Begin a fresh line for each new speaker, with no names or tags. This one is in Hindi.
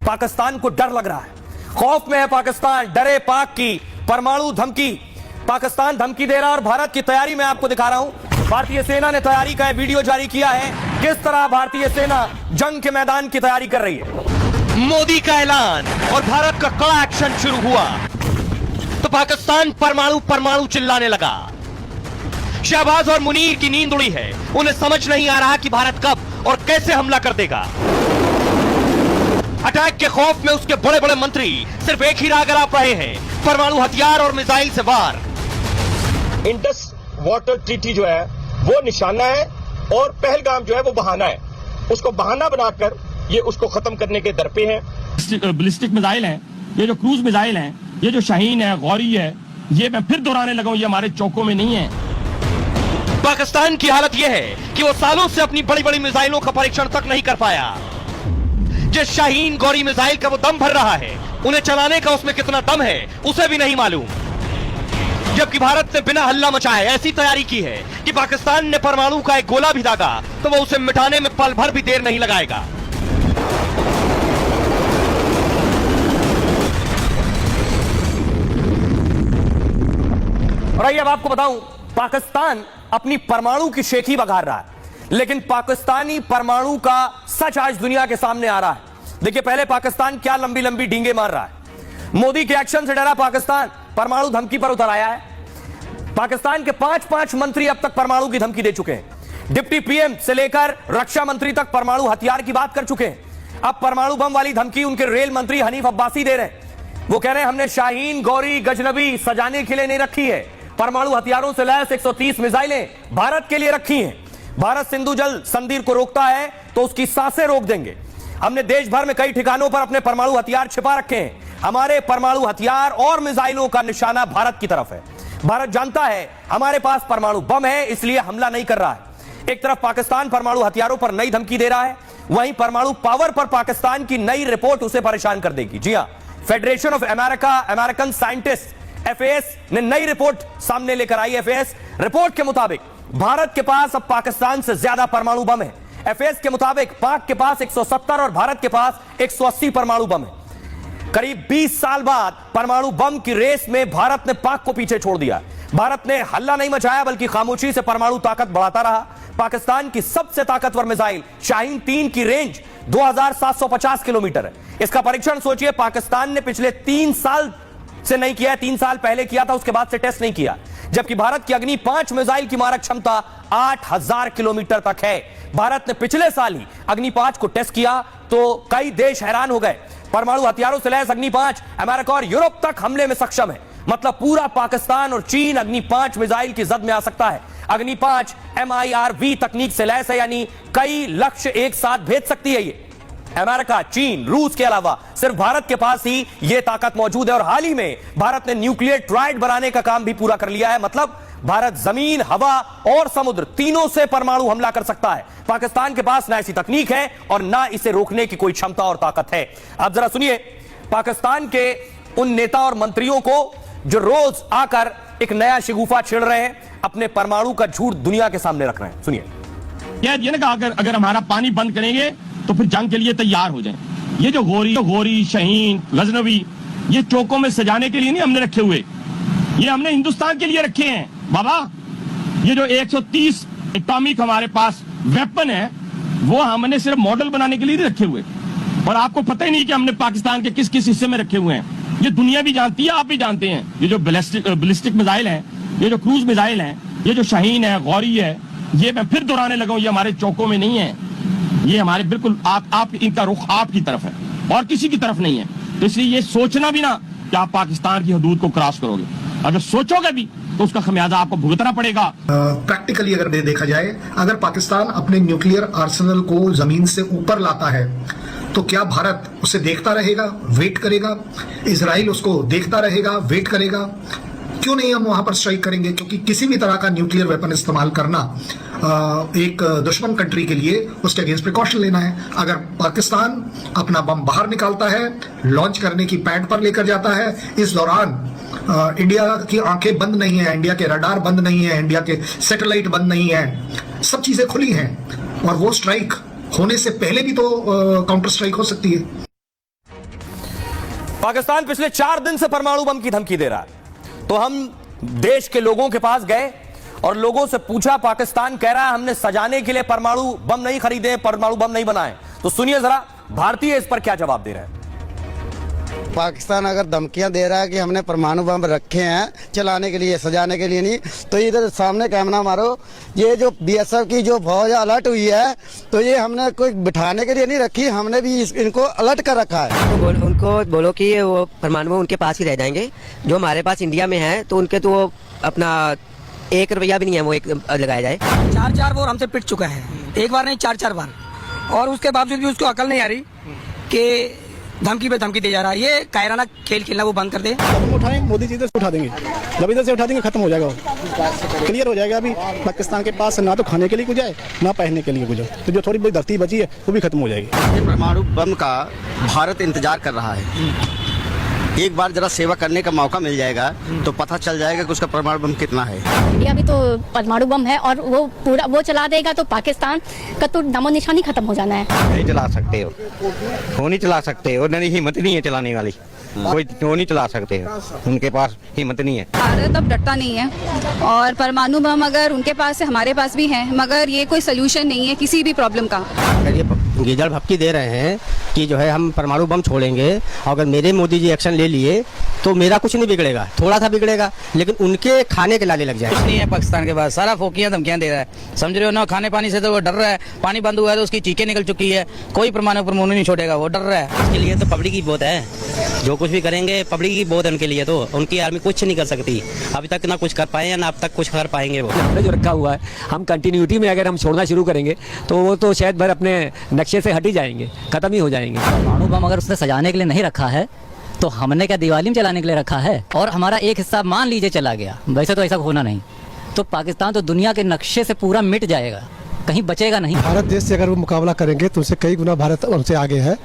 पाकिस्तान को डर लग रहा है, खौफ में है पाकिस्तान, डरे पाक की परमाणु धमकी। पाकिस्तान धमकी दे रहा है और भारत की तैयारी मैं आपको दिखा रहा हूं। भारतीय सेना ने तैयारी का वीडियो जारी किया है, किस तरह भारतीय सेना जंग के मैदान की तैयारी कर रही है।
मोदी का ऐलान और भारत का कड़ा एक्शन शुरू हुआ तो पाकिस्तान परमाणु चिल्लाने लगा। शहबाज और मुनीर की नींद उड़ी है, उन्हें समझ नहीं आ रहा कि भारत कब और कैसे हमला कर देगा। अटैक के खौफ में उसके बड़े बड़े मंत्री सिर्फ एक ही राग अलाप रहे हैं, परमाणु हथियार और मिसाइल से वार।
इंडस वाटर ट्रीटी जो है वो निशाना है और पहलगाम जो है वो बहाना है। उसको बहाना बनाकर ये उसको खत्म करने के दर पे है।
बैलिस्टिक मिसाइल हैं, ये जो क्रूज मिसाइल हैं, ये जो शाहीन है, गौरी है, ये मैं फिर दोहराने लगा हूं, ये हमारे चौकों में नहीं है।
पाकिस्तान की हालत यह है कि वो सालों से अपनी बड़ी बड़ी मिसाइलों का परीक्षण तक नहीं कर पाया। जिस शाहीन गौरी मिसाइल का वो दम भर रहा है, उन्हें चलाने का उसमें कितना दम है उसे भी नहीं मालूम। जबकि भारत ने बिना हल्ला मचाए ऐसी तैयारी की है कि पाकिस्तान ने परमाणु का एक गोला भी दागा तो वो उसे मिटाने में पल भर भी देर नहीं लगाएगा।
और आइए अब आपको बताऊं, पाकिस्तान अपनी परमाणु की शेखी बघार रहा है, लेकिन पाकिस्तानी परमाणु का सच आज दुनिया के सामने आ रहा है। देखिए पहले पाकिस्तान क्या लंबी लंबी डींगे मार रहा है। मोदी के एक्शन से डरा पाकिस्तान परमाणु धमकी पर उतर आया है। पाकिस्तान के 5 मंत्री अब तक परमाणु की धमकी दे चुके हैं। डिप्टी पीएम से लेकर रक्षा मंत्री तक परमाणु हथियार की बात कर चुके हैं। अब परमाणु बम वाली धमकी उनके रेल मंत्री हनीफ अब्बासी दे रहे हैं। वो कह रहे हैं हमने शाहीन, गौरी, गजनबी सजाने के लिए नहीं रखी है, परमाणु हथियारों से लैस 130 मिसाइलें भारत के लिए रखी हैं। भारत सिंधु जल संधि को रोकता है तो उसकी सांसें रोक देंगे। हमने देश भर में कई ठिकानों पर अपने परमाणु हथियार छिपा रखे हैं। हमारे परमाणु हथियार और मिसाइलों का निशाना भारत की तरफ है। भारत जानता है हमारे पास परमाणु बम है, इसलिए हमला नहीं कर रहा है। एक तरफ पाकिस्तान परमाणु हथियारों पर नई धमकी दे रहा है, वहीं परमाणु पावर पर पाकिस्तान की नई रिपोर्ट उसे परेशान कर देगी। जी हां, federation of American scientist FAS ने नई रिपोर्ट सामने लेकर आई। FAS रिपोर्ट के मुताबिक भारत के पास अब पाकिस्तान से ज्यादा परमाणु बम है। FAS के मुताबिक पाक के पास 170 और भारत के पास 180 परमाणु बम है। करीब 20 साल बाद परमाणु बम की रेस में भारत ने पाक को पीछे छोड़ दिया। भारत ने हल्ला नहीं मचाया बल्कि खामोशी से परमाणु ताकत बढ़ाता रहा। पाकिस्तान की सबसे ताकतवर मिसाइल शाहीन 3 की रेंज 2750 किलोमीटर है। इसका परीक्षण सोचिए, पाकिस्तान ने पिछले 3 साल से नहीं किया है। 3 साल पहले किया था, उसके बाद से टेस्ट नहीं किया। जबकि भारत की अग्नि 5 मिसाइल की मारक क्षमता 8000 किलोमीटर तक है। भारत ने पिछले साल ही अग्नि 5 को टेस्ट किया तो कई देश हैरान हो गए। परमाणु हथियारों से लैस अग्नि 5 अमेरिका और यूरोप तक हमले में सक्षम है। मतलब पूरा पाकिस्तान और चीन अग्नि 5 मिसाइल की जद में आ सकता है। अग्नि 5 MIRV तकनीक से लैस है, यानी कई लक्ष्य एक साथ भेज सकती है। ये अमेरिका, चीन, रूस के अलावा सिर्फ भारत के पास ही यह ताकत मौजूद है। और हाल ही में भारत ने न्यूक्लियर ट्रायड बनाने का काम भी पूरा कर लिया है। मतलब भारत जमीन, हवा और समुद्र तीनों से परमाणु हमला कर सकता है। पाकिस्तान के पास ना ऐसी तकनीक है और ना इसे रोकने की कोई क्षमता और ताकत है। आप जरा सुनिए पाकिस्तान के उन नेता और मंत्रियों को जो रोज आकर एक नया शिगुफा छेड़ रहे हैं, अपने परमाणु का झूठ दुनिया के सामने रख रहे हैं। सुनिए।
अगर हमारा पानी बंद करेंगे तो फिर जंग के लिए तैयार हो जाएं। ये जो गौरी, शाहीन, गजनबी, ये चौकों में सजाने के लिए नहीं हमने रखे हुए, ये हमने हिंदुस्तान के लिए रखे हैं बाबा। ये जो 130 एटॉमिक हमारे पास वेपन है, वो हमने सिर्फ मॉडल बनाने के लिए नहीं रखे हुए। और आपको पता ही नहीं कि हमने पाकिस्तान के किस किस हिस्से में रखे हुए हैं। ये दुनिया भी जानती है, आप भी जानते हैं। ये जो बैलिस्टिक मिसाइल है, ये जो क्रूज मिसाइल है, ये जो शाहीन है, गौरी है, ये मैं फिर दोहराने लगा हूं, ये हमारे चौकों में नहीं है। ये हमारे बिल्कुल आप इनका रुख आपकी तरफ है और किसी की तरफ नहीं है। तो इसलिए ये सोचना भी ना कि आप पाकिस्तान की हदूद को क्रॉस करोगे। अगर सोचोगे भी तो उसका खमियाजा आपको भुगतना पड़ेगा।
प्रैक्टिकली अगर देखा जाए, अगर पाकिस्तान अपने न्यूक्लियर आर्सेनल को जमीन से ऊपर लाता है तो क्या भारत उसे देखता रहेगा, वेट करेगा? इजराइल उसको देखता रहेगा, वेट करेगा? क्यों नहीं हम वहां पर स्ट्राइक करेंगे? क्योंकि किसी भी तरह का न्यूक्लियर वेपन इस्तेमाल करना एक दुश्मन कंट्री के लिए उसके अगेंस्ट प्रिकॉशन लेना है। अगर पाकिस्तान अपना बम बाहर निकालता है, लॉन्च करने की पैड पर लेकर जाता है, इस दौरान इंडिया की आंखें बंद नहीं है, इंडिया के रडार बंद नहीं है, इंडिया के सैटेलाइट बंद नहीं है, सब चीजें खुली हैं और वो स्ट्राइक होने से पहले भी तो काउंटर स्ट्राइक हो सकती है।
पाकिस्तान पिछले 4 दिन से परमाणु बम की धमकी दे रहा है। तो हम देश के लोगों के पास गए और लोगों से पूछा, पाकिस्तान कह रहा है हमने सजाने के लिए परमाणु बम नहीं खरीदे, परमाणु बम नहीं बनाए। तो सुनिए जरा भारतीय इस पर क्या जवाब दे रहे हैं।
पाकिस्तान अगर धमकियां दे रहा है कि हमने परमाणु बम रखे हैं चलाने के लिए, सजाने के लिए नहीं, तो इधर सामने कैमरा मारो। ये जो बीएसएफ की जो फौज अलर्ट हुई है, तो ये हमने कोई बिठाने के लिए नहीं रखी, हमने भी इनको अलर्ट कर रखा है।
उनको बोलो कि वो परमाणु बम उनके पास ही रह जाएंगे, जो हमारे पास इंडिया में है, तो उनके तो अपना 1 रुपया भी नहीं है वो एक लगाया जाए।
4 बार हमसे पिट चुका है, एक बार नहीं 4 बार, और उसके बावजूद भी उसको अकल नहीं आ रही कि धमकी पे धमकी दे जा रहा है। ये कायराना खेल खेलना वो बंद कर दे।
कदम उठाएं, मोदी जी इधर से उठा देंगे, जब इधर से उठा देंगे खत्म हो जाएगा, वो क्लियर हो जाएगा। अभी पाकिस्तान के पास ना तो खाने के लिए कुछ है, ना पहनने के लिए कुछ है, तो जो थोड़ी बहुत धरती बची है वो भी खत्म हो जाएगी।
परमाणु बम का भारत इंतजार कर रहा है। एक बार जरा सेवा करने का मौका मिल जाएगा तो पता चल जाएगा कि उसका परमाणु बम कितना है।
इंडिया भी तो परमाणु बम है और वो पूरा वो चला देगा तो पाकिस्तान का तो नामो निशानी खत्म हो जाना है।
नहीं चला सकते हो, वो नहीं चला सकते, और नहीं हिम्मत नहीं है चलाने वाली, कोई वो नहीं चला सकते हो, उनके पास हिम्मत नहीं है।
भारत अब डरता नहीं है, और परमाणु बम अगर उनके पास है हमारे पास भी है, मगर ये कोई सोल्यूशन नहीं है किसी भी प्रॉब्लम का।
अगर ये गीजड़ भपकी दे रहे हैं कि जो है हम परमाणु बम छोड़ेंगे, अगर मेरे मोदी जी एक्शन ले लिए तो मेरा कुछ नहीं बिगड़ेगा, थोड़ा सा बिगड़ेगा, लेकिन उनके खाने के लाले लग जाए।
कुछ नहीं है पाकिस्तान के पास, सारा फोकियां धमकियां दे रहा है, समझ रहे हो ना। खाने पानी से तो वो डर रहा है, पानी बंद हुआ है तो उसकी चीखें निकल चुकी है, कोई परमाणु नहीं छोड़ेगा, वो डर रहा है।
उसके लिए तो पब्लिक ही बहुत है, जो कुछ भी करेंगे पब्लिक ही बहुत है उनके लिए, तो उनकी आर्मी कुछ नहीं कर सकती अभी तक, ना कुछ कर पाए हैं ना अब तक कुछ कर पाएंगे। वो
हमने जो रखा हुआ है, हम कंटिन्यूटी में अगर हम छोड़ना शुरू करेंगे तो वो तो शायद भर अपने नक्शे से हट ही जाएंगे, खत्म ही हो जाएंगे।
परमाणु बम अगर उसने सजाने के लिए नहीं रखा है तो हमने क्या दिवाली में चलाने के लिए रखा है, और हमारा एक हिस्सा मान लीजिए चला गया, वैसे तो ऐसा होना नहीं, तो पाकिस्तान तो दुनिया के नक्शे से पूरा मिट जाएगा, कहीं बचेगा नहीं।
भारत देश से अगर वो मुकाबला करेंगे तो उससे कई गुना भारत उनसे आगे है।